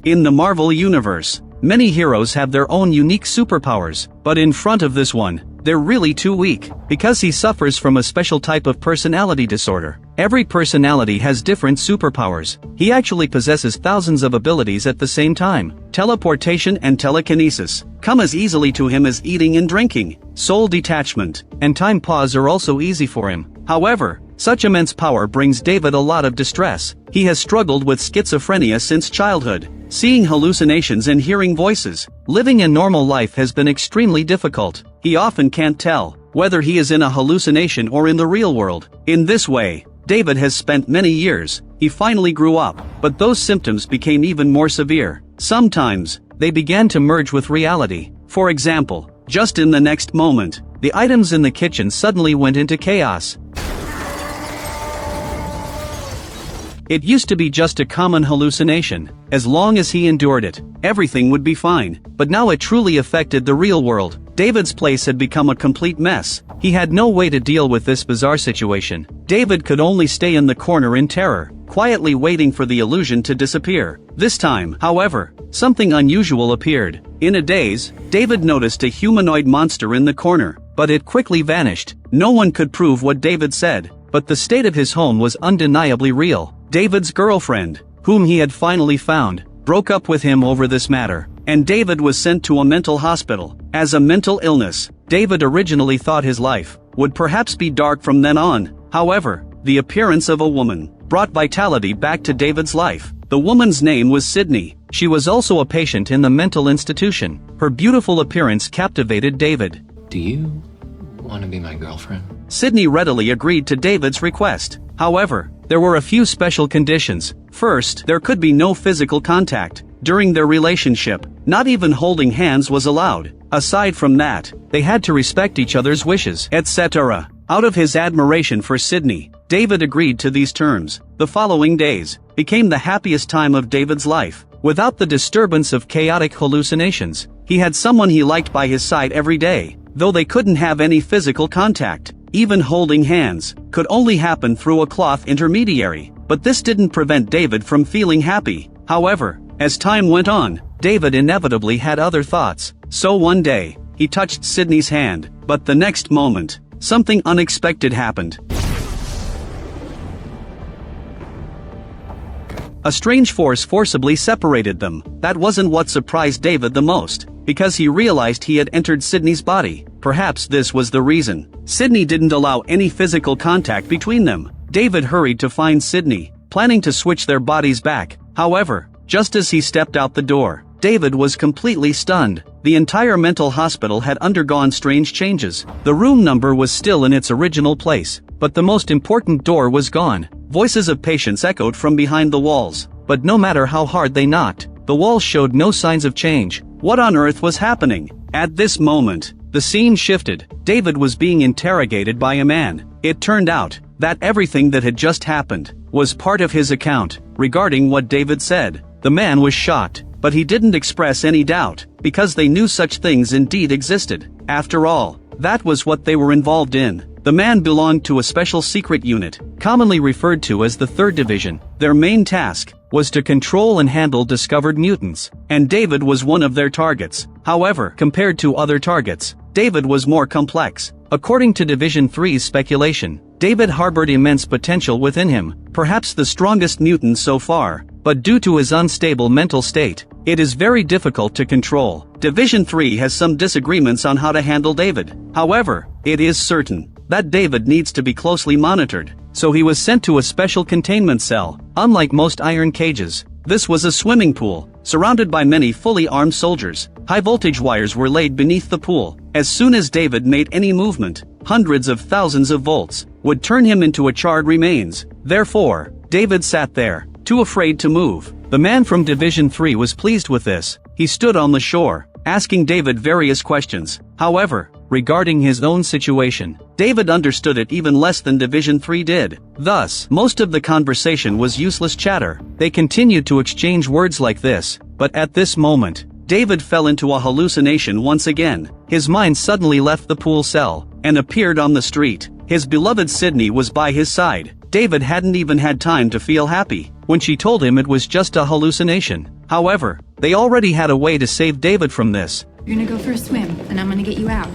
In the Marvel Universe, many heroes have their own unique superpowers, but in front of this one, they're really too weak, because he suffers from a special type of personality disorder. Every personality has different superpowers. He actually possesses thousands of abilities at the same time. Teleportation and telekinesis come as easily to him as eating and drinking. Soul detachment and time pause are also easy for him. However, such immense power brings David a lot of distress. He has struggled with schizophrenia since childhood, seeing hallucinations and hearing voices. Living a normal life has been extremely difficult. He often can't tell whether he is in a hallucination or in the real world. In this way, David has spent many years. He finally grew up, but those symptoms became even more severe. Sometimes, they began to merge with reality. For example, just in the next moment, the items in the kitchen suddenly went into chaos. It used to be just a common hallucination. As long as he endured it, everything would be fine. But now it truly affected the real world. David's place had become a complete mess. He had no way to deal with this bizarre situation. David could only stay in the corner in terror, quietly waiting for the illusion to disappear. This time, however, something unusual appeared. In a daze, David noticed a humanoid monster in the corner, but it quickly vanished. No one could prove what David said, but the state of his home was undeniably real. David's girlfriend, whom he had finally found, broke up with him over this matter, and David was sent to a mental hospital. As a mental illness, David originally thought his life would perhaps be dark from then on. However, the appearance of a woman brought vitality back to David's life. The woman's name was Sydney. She was also a patient in the mental institution. Her beautiful appearance captivated David. Do you want to be my girlfriend? Sydney readily agreed to David's request. However, there were a few special conditions. First, there could be no physical contact during their relationship. Not even holding hands was allowed. Aside from that, they had to respect each other's wishes, etc. Out of his admiration for Sydney, David agreed to these terms. The following days became the happiest time of David's life. Without the disturbance of chaotic hallucinations, he had someone he liked by his side every day, though they couldn't have any physical contact. Even holding hands could only happen through a cloth intermediary, but this didn't prevent David from feeling happy. However, as time went on, David inevitably had other thoughts. So one day, he touched Sydney's hand, but the next moment, something unexpected happened. A strange force forcibly separated them. That wasn't what surprised David the most, because he realized he had entered Sydney's body. Perhaps this was the reason. Sydney didn't allow any physical contact between them. David hurried to find Sydney, planning to switch their bodies back. However, just as he stepped out the door, David was completely stunned. The entire mental hospital had undergone strange changes. The room number was still in its original place, but the most important door was gone. Voices of patients echoed from behind the walls, but no matter how hard they knocked, the walls showed no signs of change. What on earth was happening? At this moment, the scene shifted. David was being interrogated by a man. It turned out that everything that had just happened was part of his account regarding what David said. The man was shocked, but he didn't express any doubt, because they knew such things indeed existed. After all, that was what they were involved in. The man belonged to a special secret unit, commonly referred to as the 3rd Division. Their main task was to control and handle discovered mutants, and David was one of their targets. However, compared to other targets, David was more complex. According to Division 3's speculation, David harbored immense potential within him, perhaps the strongest mutant so far, but due to his unstable mental state, it is very difficult to control. Division 3 has some disagreements on how to handle David. However, it is certain that David needs to be closely monitored, so he was sent to a special containment cell. Unlike most iron cages, this was a swimming pool, surrounded by many fully armed soldiers. High-voltage wires were laid beneath the pool. As soon as David made any movement, hundreds of thousands of volts would turn him into a charred remains. Therefore, David sat there, too afraid to move. The man from Division 3 was pleased with this. He stood on the shore, asking David various questions. However, regarding his own situation, David understood it even less than Division 3 did. Thus, most of the conversation was useless chatter. They continued to exchange words like this, but at this moment, David fell into a hallucination once again. His mind suddenly left the pool cell and appeared on the street. His beloved Sydney was by his side. David hadn't even had time to feel happy when she told him it was just a hallucination. However, they already had a way to save David from this. You're gonna go for a swim, and I'm gonna get you out.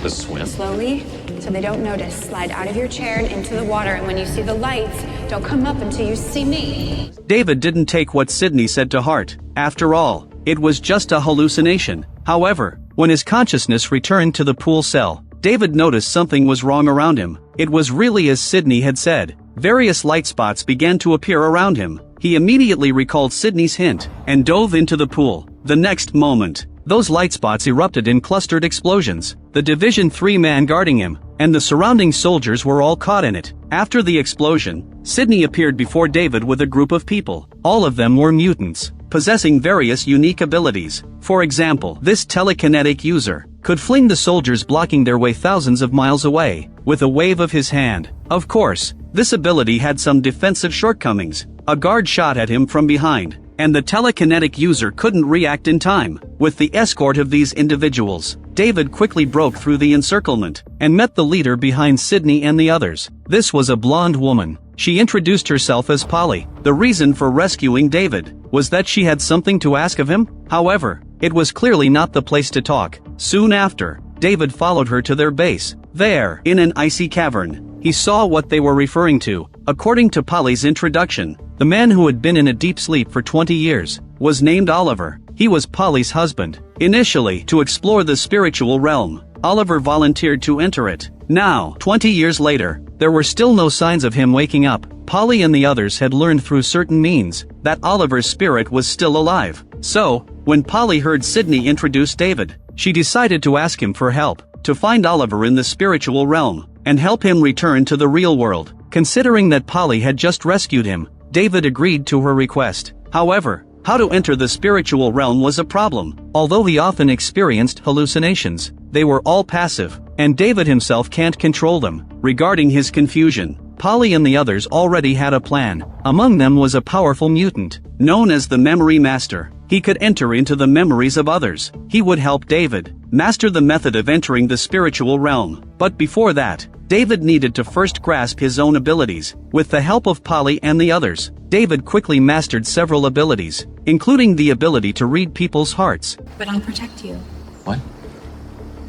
The swim? Slowly, so they don't notice. Slide out of your chair and into the water, and when you see the lights, don't come up until you see me. David didn't take what Sydney said to heart. After all, it was just a hallucination. However, when his consciousness returned to the pool cell, David noticed something was wrong around him. It was really as Sydney had said. Various light spots began to appear around him. He immediately recalled Sydney's hint and dove into the pool. The next moment, those light spots erupted in clustered explosions. The Division 3 man guarding him and the surrounding soldiers were all caught in it. After the explosion, Sydney appeared before David with a group of people. All of them were mutants, possessing various unique abilities. For example, this telekinetic user could fling the soldiers blocking their way thousands of miles away with a wave of his hand. Of course, this ability had some defensive shortcomings. A guard shot at him from behind, and the telekinetic user couldn't react in time. With the escort of these individuals, David quickly broke through the encirclement and met the leader behind Sydney and the others. This was a blonde woman. She introduced herself as Polly. The reason for rescuing David was that she had something to ask of him. However, it was clearly not the place to talk. Soon after, David followed her to their base. There, in an icy cavern, he saw what they were referring to. According to Polly's introduction, the man who had been in a deep sleep for 20 years was named Oliver. He was Polly's husband. Initially, to explore the spiritual realm, Oliver volunteered to enter it. Now, 20 years later, there were still no signs of him waking up. Polly and the others had learned through certain means that Oliver's spirit was still alive. So, when Polly heard Sydney introduce David, she decided to ask him for help to find Oliver in the spiritual realm and help him return to the real world. Considering that Polly had just rescued him, David agreed to her request. However, how to enter the spiritual realm was a problem. Although he often experienced hallucinations, they were all passive, and David himself can't control them. Regarding his confusion, Polly and the others already had a plan. Among them was a powerful mutant, known as the Memory Master. He could enter into the memories of others. He would help David master the method of entering the spiritual realm. But before that, David needed to first grasp his own abilities. With the help of Polly and the others, David quickly mastered several abilities, including the ability to read people's hearts. But I'll protect you. What?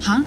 Huh?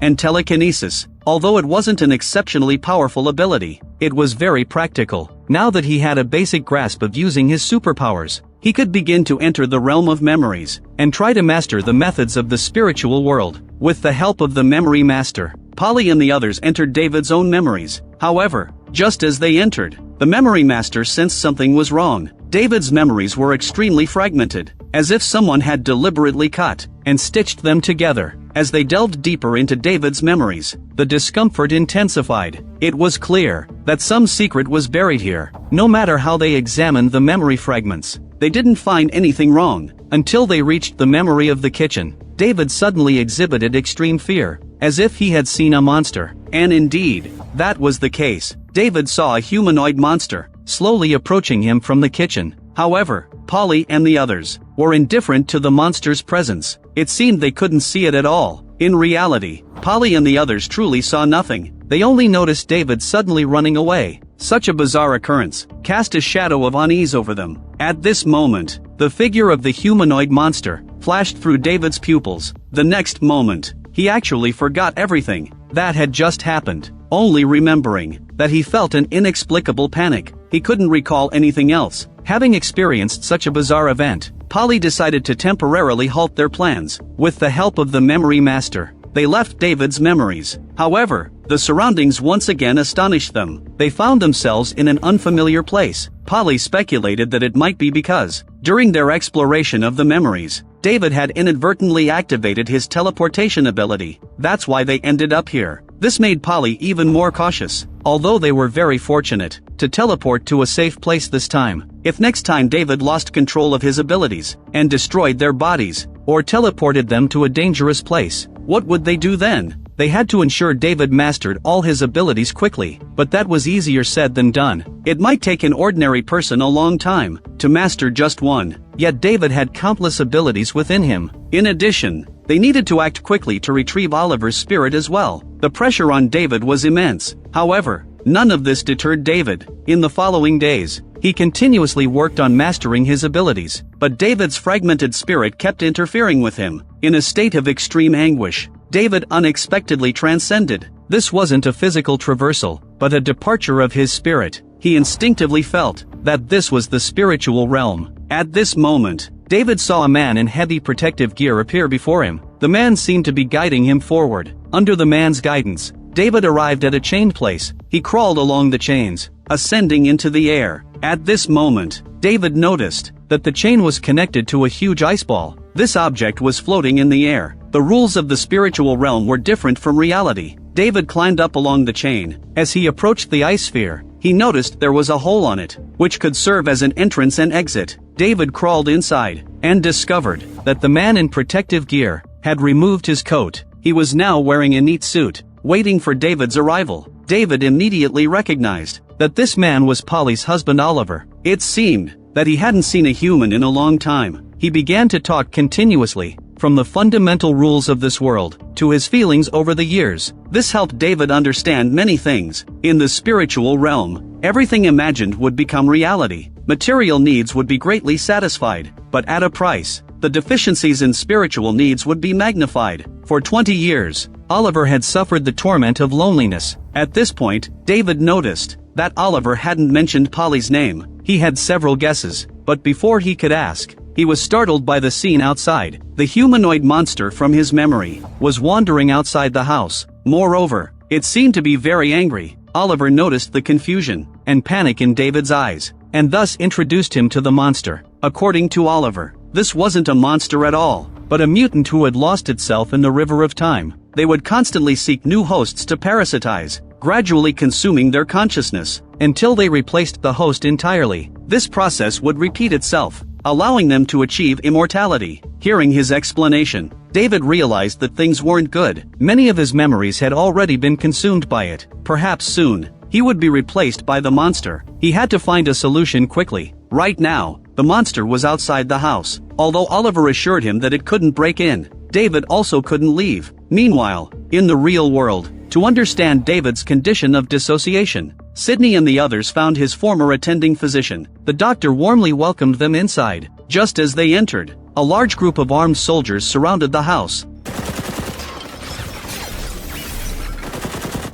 And telekinesis. Although it wasn't an exceptionally powerful ability, it was very practical. Now that he had a basic grasp of using his superpowers, he could begin to enter the realm of memories and try to master the methods of the spiritual world. With the help of the Memory Master, Polly and the others entered David's own memories. However, just as they entered, the Memory Master sensed something was wrong. David's memories were extremely fragmented, as if someone had deliberately cut and stitched them together. As they delved deeper into David's memories, the discomfort intensified. It was clear that some secret was buried here. No matter how they examined the memory fragments, they didn't find anything wrong, until they reached the memory of the kitchen. David suddenly exhibited extreme fear, as if he had seen a monster. And indeed, that was the case. David saw a humanoid monster slowly approaching him from the kitchen. However, Polly and the others were indifferent to the monster's presence. It seemed they couldn't see it at all. In reality, Polly and the others truly saw nothing. They only noticed David suddenly running away. Such a bizarre occurrence cast a shadow of unease over them. At this moment, the figure of the humanoid monster flashed through David's pupils. The next moment, he actually forgot everything that had just happened, only remembering that he felt an inexplicable panic. He couldn't recall anything else. Having experienced such a bizarre event, Polly decided to temporarily halt their plans. With the help of the Memory Master, they left David's memories. However, the surroundings once again astonished them. They found themselves in an unfamiliar place. Polly speculated that it might be because, during their exploration of the memories, David had inadvertently activated his teleportation ability. That's why they ended up here. This made Polly even more cautious, although they were very fortunate to teleport to a safe place this time. If next time David lost control of his abilities and destroyed their bodies, or teleported them to a dangerous place, what would they do then? They had to ensure David mastered all his abilities quickly, but that was easier said than done. It might take an ordinary person a long time to master just one, yet David had countless abilities within him. In addition, they needed to act quickly to retrieve Oliver's spirit as well. The pressure on David was immense. However, None of this deterred David. In the following days, he continuously worked on mastering his abilities, but David's fragmented spirit kept interfering with him. In a state of extreme anguish, David unexpectedly transcended. This wasn't a physical traversal, but a departure of his spirit. He instinctively felt that this was the spiritual realm. At this moment, David saw a man in heavy protective gear appear before him. The man seemed to be guiding him forward. Under the man's guidance, David arrived at a chained place. He crawled along the chains, ascending into the air. At this moment, David noticed that the chain was connected to a huge ice ball. This object was floating in the air. The rules of the spiritual realm were different from reality. David climbed up along the chain. As he approached the ice sphere, he noticed there was a hole on it, which could serve as an entrance and exit. David crawled inside, and discovered that the man in protective gear had removed his coat. He was now wearing a neat suit, waiting for David's arrival. David immediately recognized that this man was Polly's husband Oliver. It seemed that he hadn't seen a human in a long time. He began to talk continuously, from the fundamental rules of this world to his feelings over the years. This helped David understand many things. In the spiritual realm, everything imagined would become reality. Material needs would be greatly satisfied, but at a price. The deficiencies in spiritual needs would be magnified. For 20 years, Oliver had suffered the torment of loneliness. At this point, David noticed that Oliver hadn't mentioned Polly's name. He had several guesses, but before he could ask, he was startled by the scene outside. The humanoid monster from his memory was wandering outside the house. Moreover, it seemed to be very angry. Oliver noticed the confusion and panic in David's eyes, and thus introduced him to the monster. According to Oliver, this wasn't a monster at all, but a mutant who had lost itself in the river of time. They would constantly seek new hosts to parasitize, gradually consuming their consciousness, until they replaced the host entirely. This process would repeat itself, allowing them to achieve immortality. Hearing his explanation, David realized that things weren't good. Many of his memories had already been consumed by it. Perhaps soon, he would be replaced by the monster. He had to find a solution quickly. Right now, the monster was outside the house. Although Oliver assured him that it couldn't break in, David also couldn't leave. Meanwhile, in the real world, to understand David's condition of dissociation, Sidney and the others found his former attending physician. The doctor warmly welcomed them inside. Just as they entered, a large group of armed soldiers surrounded the house.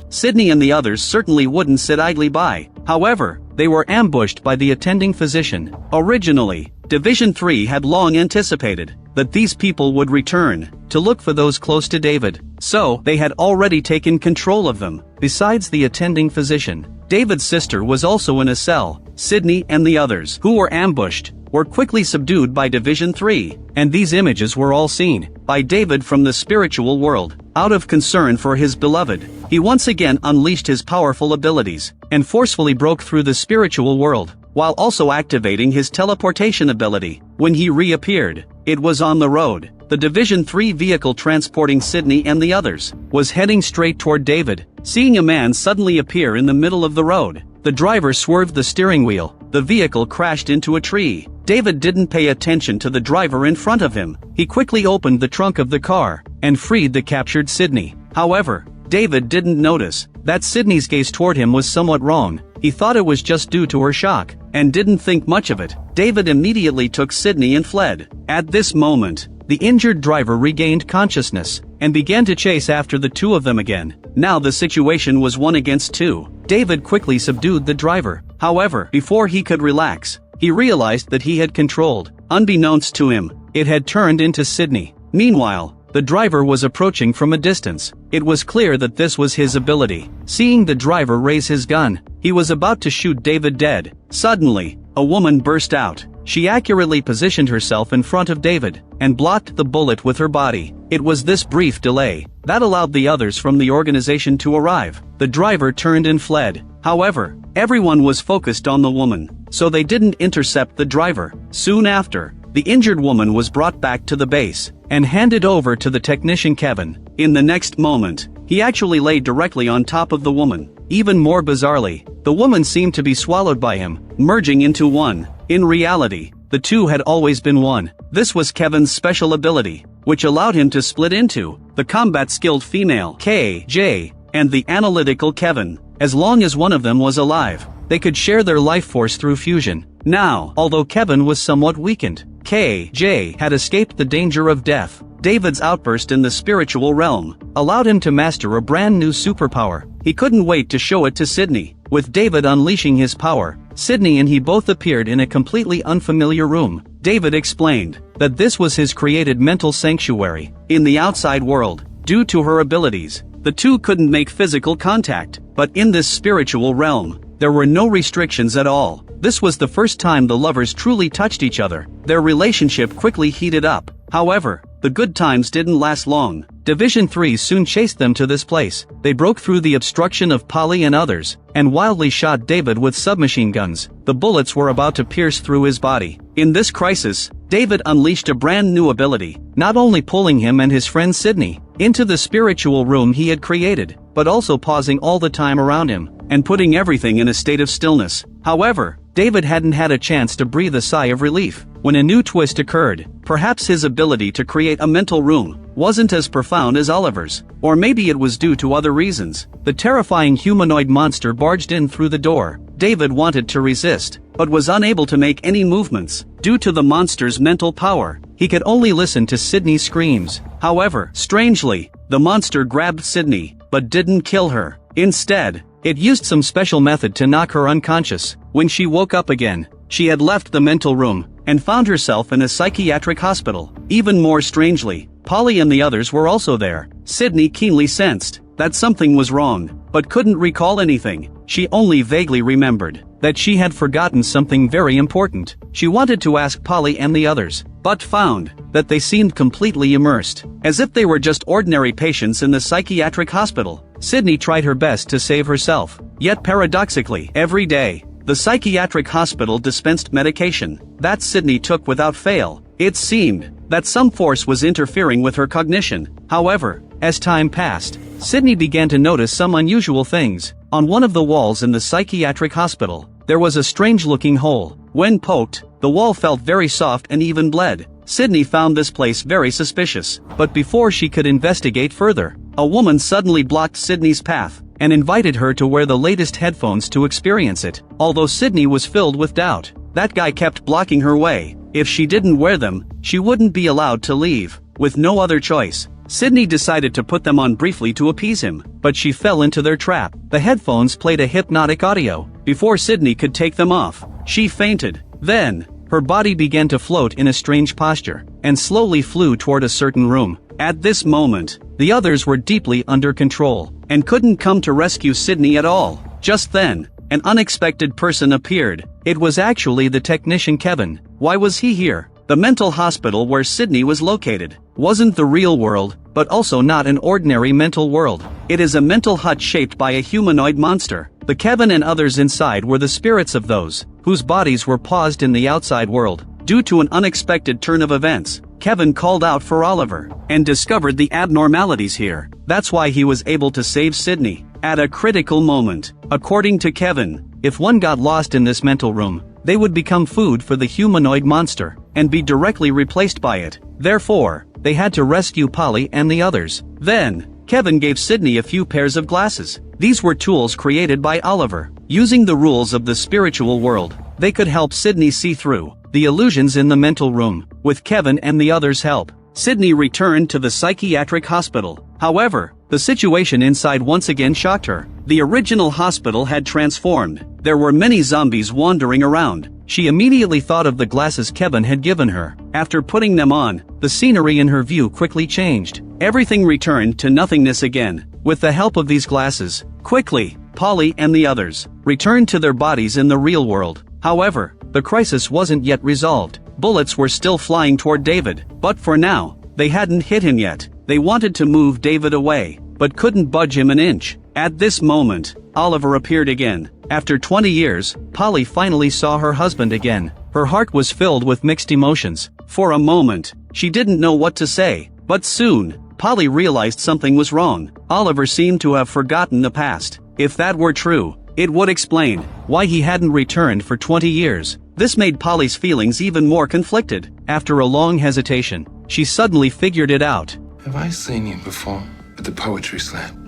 Sidney and the others certainly wouldn't sit idly by. However, they were ambushed by the attending physician. Originally, Division 3 had long anticipated that these people would return to look for those close to David, so they had already taken control of them. Besides the attending physician, David's sister was also in a cell. Sidney and the others who were ambushed were quickly subdued by Division 3, and these images were all seen by David from the spiritual world. Out of concern for his beloved, he once again unleashed his powerful abilities and forcefully broke through the spiritual world, while also activating his teleportation ability. When he reappeared, it was on the road. The Division 3 vehicle transporting Sidney and the others was heading straight toward David. Seeing a man suddenly appear in the middle of the road, the driver swerved the steering wheel. The vehicle crashed into a tree. David didn't pay attention to the driver in front of him. He quickly opened the trunk of the car and freed the captured Sidney. However, David didn't notice that Sidney's gaze toward him was somewhat wrong. He thought it was just due to her shock, and didn't think much of it. David immediately took Sidney and fled. At this moment, the injured driver regained consciousness, and began to chase after the two of them again. Now the situation was 1 against 2. David quickly subdued the driver. However, before he could relax, he realized that he had controlled. Unbeknownst to him, it had turned into Sidney. Meanwhile, the driver was approaching from a distance. It was clear that this was his ability. Seeing the driver raise his gun, he was about to shoot David dead. Suddenly, a woman burst out. She accurately positioned herself in front of David, and blocked the bullet with her body. It was this brief delay that allowed the others from the organization to arrive. The driver turned and fled. However, everyone was focused on the woman, so they didn't intercept the driver. Soon after, the injured woman was brought back to the base, and handed over to the technician Kevin. In the next moment, he actually lay directly on top of the woman. Even more bizarrely, the woman seemed to be swallowed by him, merging into one. In reality, the two had always been one. This was Kevin's special ability, which allowed him to split into the combat-skilled female KJ and the analytical Kevin. As long as one of them was alive, they could share their life force through fusion. Now, although Kevin was somewhat weakened, KJ had escaped the danger of death. David's outburst in the spiritual realm allowed him to master a brand new superpower. He couldn't wait to show it to Sydney. With David unleashing his power, Sydney and he both appeared in a completely unfamiliar room. David explained that this was his created mental sanctuary in the outside world. Due to her abilities, the two couldn't make physical contact, but in this spiritual realm, there were no restrictions at all. This was the first time the lovers truly touched each other. Their relationship quickly heated up. However, the good times didn't last long. Division 3 soon chased them to this place. They broke through the obstruction of Polly and others, and wildly shot David with submachine guns. The bullets were about to pierce through his body. In this crisis, David unleashed a brand new ability, not only pulling him and his friend Sydney into the spiritual room he had created, but also pausing all the time around him, and putting everything in a state of stillness. However, David hadn't had a chance to breathe a sigh of relief when a new twist occurred. Perhaps his ability to create a mental room wasn't as profound as Oliver's, or maybe it was due to other reasons. The terrifying humanoid monster barged in through the door. David wanted to resist, but was unable to make any movements. Due to the monster's mental power, he could only listen to Sydney's screams. However, strangely, the monster grabbed Sydney, but didn't kill her. Instead, it used some special method to knock her unconscious. When she woke up again, she had left the mental room and found herself in a psychiatric hospital. Even more strangely, Polly and the others were also there. Sydney keenly sensed that something was wrong, but couldn't recall anything. She only vaguely remembered that she had forgotten something very important. She wanted to ask Polly and the others, but found that they seemed completely immersed, as if they were just ordinary patients in the psychiatric hospital. Sydney tried her best to save herself, yet paradoxically, every day, the psychiatric hospital dispensed medication that Sydney took without fail. It seemed that some force was interfering with her cognition. However, as time passed, Sydney began to notice some unusual things. On one of the walls in the psychiatric hospital, there was a strange-looking hole. When poked, the wall felt very soft and even bled. Sydney found this place very suspicious, but before she could investigate further, a woman suddenly blocked Sydney's path and invited her to wear the latest headphones to experience it. Although Sydney was filled with doubt, that guy kept blocking her way. If she didn't wear them, she wouldn't be allowed to leave. With no other choice, Sydney decided to put them on briefly to appease him, but she fell into their trap. The headphones played a hypnotic audio. Before Sydney could take them off, she fainted. Then, her body began to float in a strange posture, and slowly flew toward a certain room. At this moment, the others were deeply under control, and couldn't come to rescue Sydney at all. Just then, an unexpected person appeared. It was actually the technician Kevin. Why was he here? The mental hospital where Sydney was located wasn't the real world, but also not an ordinary mental world. It is a mental hut shaped by a humanoid monster. The Kevin and others inside were the spirits of those whose bodies were paused in the outside world. Due to an unexpected turn of events, Kevin called out for Oliver and discovered the abnormalities here. That's why he was able to save Sydney at a critical moment. According to Kevin, if one got lost in this mental room, they would become food for the humanoid monster and be directly replaced by it. Therefore, they had to rescue Polly and the others. Then, Kevin gave Sydney a few pairs of glasses. These were tools created by Oliver. Using the rules of the spiritual world, they could help Sydney see through the illusions in the mental room. With Kevin and the others' help, Sydney returned to the psychiatric hospital. However, the situation inside once again shocked her. The original hospital had transformed. There were many zombies wandering around. She immediately thought of the glasses Kevin had given her. After putting them on, the scenery in her view quickly changed. Everything returned to nothingness again. With the help of these glasses, quickly, Polly and the others returned to their bodies in the real world. However, the crisis wasn't yet resolved. Bullets were still flying toward David, but for now, they hadn't hit him yet. They wanted to move David away, but couldn't budge him an inch. At this moment, Oliver appeared again. After 20 years, Polly finally saw her husband again. Her heart was filled with mixed emotions. For a moment, she didn't know what to say, but soon, Polly realized something was wrong. Oliver seemed to have forgotten the past. If that were true, it would explain why he hadn't returned for 20 years. This made Polly's feelings even more conflicted. After a long hesitation, she suddenly figured it out. Have I seen you before? at the poetry slam.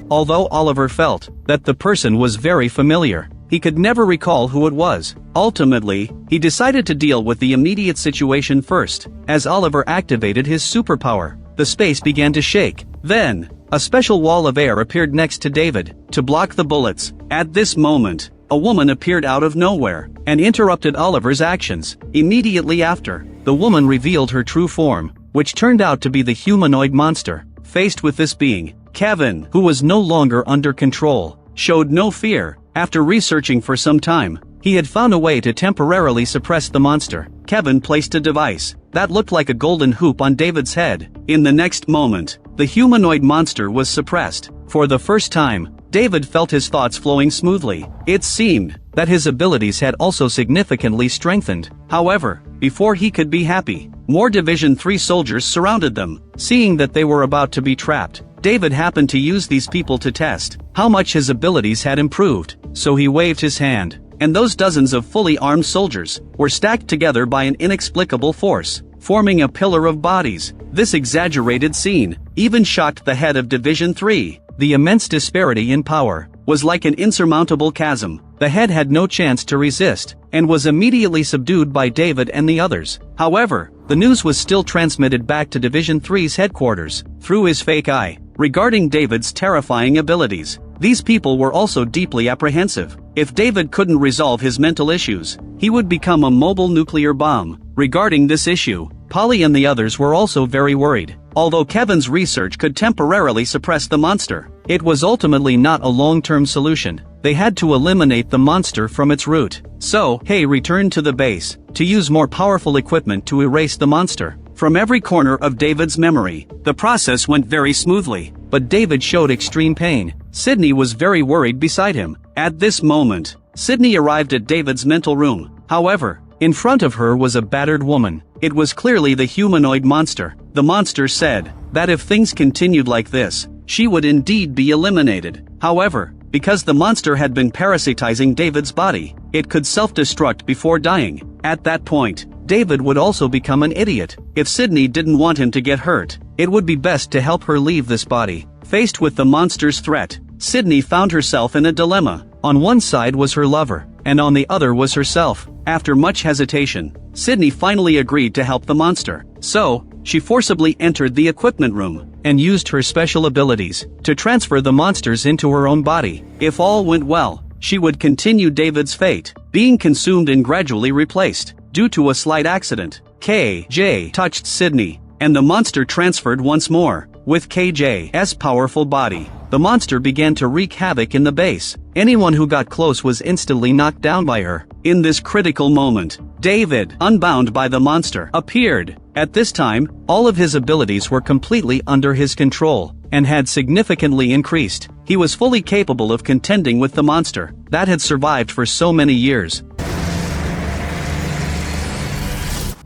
Although Oliver felt that the person was very familiar, he could never recall who it was. Ultimately, he decided to deal with the immediate situation first. As Oliver activated his superpower, the space began to shake. Then, a special wall of air appeared next to David, to block the bullets. At this moment, a woman appeared out of nowhere, and interrupted Oliver's actions. Immediately after, the woman revealed her true form, which turned out to be the humanoid monster. Faced with this being, Kevin, who was no longer under control, showed no fear. After researching for some time, he had found a way to temporarily suppress the monster. Kevin placed a device that looked like a golden hoop on David's head. In the next moment, the humanoid monster was suppressed. For the first time, David felt his thoughts flowing smoothly. It seemed that his abilities had also significantly strengthened. However, before he could be happy, more Division 3 soldiers surrounded them. Seeing that they were about to be trapped, David happened to use these people to test how much his abilities had improved. So he waved his hand, and those dozens of fully armed soldiers were stacked together by an inexplicable force, forming a pillar of bodies. This exaggerated scene even shocked the head of Division 3. The immense disparity in power was like an insurmountable chasm. The head had no chance to resist, and was immediately subdued by David and the others. However, the news was still transmitted back to Division 3's headquarters, through his fake eye, regarding David's terrifying abilities. These people were also deeply apprehensive. If David couldn't resolve his mental issues, he would become a mobile nuclear bomb. Regarding this issue, Polly and the others were also very worried. Although Kevin's research could temporarily suppress the monster, it was ultimately not a long-term solution. They had to eliminate the monster from its root. So, Hay returned to the base, to use more powerful equipment to erase the monster from every corner of David's memory. The process went very smoothly, but David showed extreme pain. Sydney was very worried beside him. At this moment, Sydney arrived at David's mental room. However, in front of her was a battered woman. It was clearly the humanoid monster. The monster said that if things continued like this, she would indeed be eliminated. However, because the monster had been parasitizing David's body, it could self-destruct before dying. At that point, David would also become an idiot. If Sydney didn't want him to get hurt, it would be best to help her leave this body. Faced with the monster's threat, Sydney found herself in a dilemma. On one side was her lover, and on the other was herself. After much hesitation, Sydney finally agreed to help the monster. So, she forcibly entered the equipment room, and used her special abilities to transfer the monsters into her own body. If all went well, she would continue David's fate, being consumed and gradually replaced. Due to a slight accident, KJ touched Sydney, and the monster transferred once more. With KJ's powerful body, the monster began to wreak havoc in the base. Anyone who got close was instantly knocked down by her. In this critical moment, David, unbound by the monster, appeared. At this time, all of his abilities were completely under his control, and had significantly increased. He was fully capable of contending with the monster that had survived for so many years.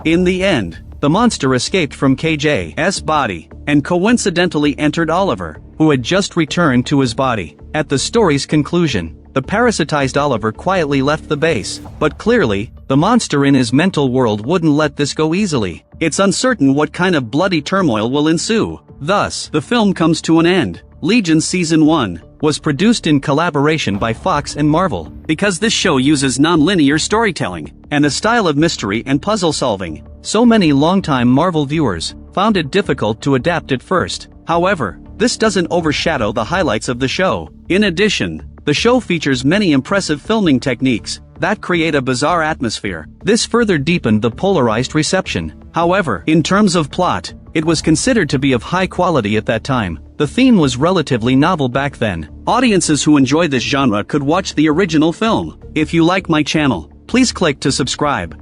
In the end, the monster escaped from KJ's body, and coincidentally entered Oliver, who had just returned to his body. At the story's conclusion, the parasitized Oliver quietly left the base, but clearly, the monster in his mental world wouldn't let this go easily. It's uncertain what kind of bloody turmoil will ensue. Thus, the film comes to an end. Legion Season 1 was produced in collaboration by Fox and Marvel. Because this show uses non-linear storytelling, and a style of mystery and puzzle solving, so many longtime Marvel viewers found it difficult to adapt at first. However, this doesn't overshadow the highlights of the show. In addition, the show features many impressive filming techniques that create a bizarre atmosphere. This further deepened the polarized reception. However, in terms of plot, it was considered to be of high quality at that time. The theme was relatively novel back then. Audiences who enjoy this genre could watch the original film. If you like my channel, please click to subscribe.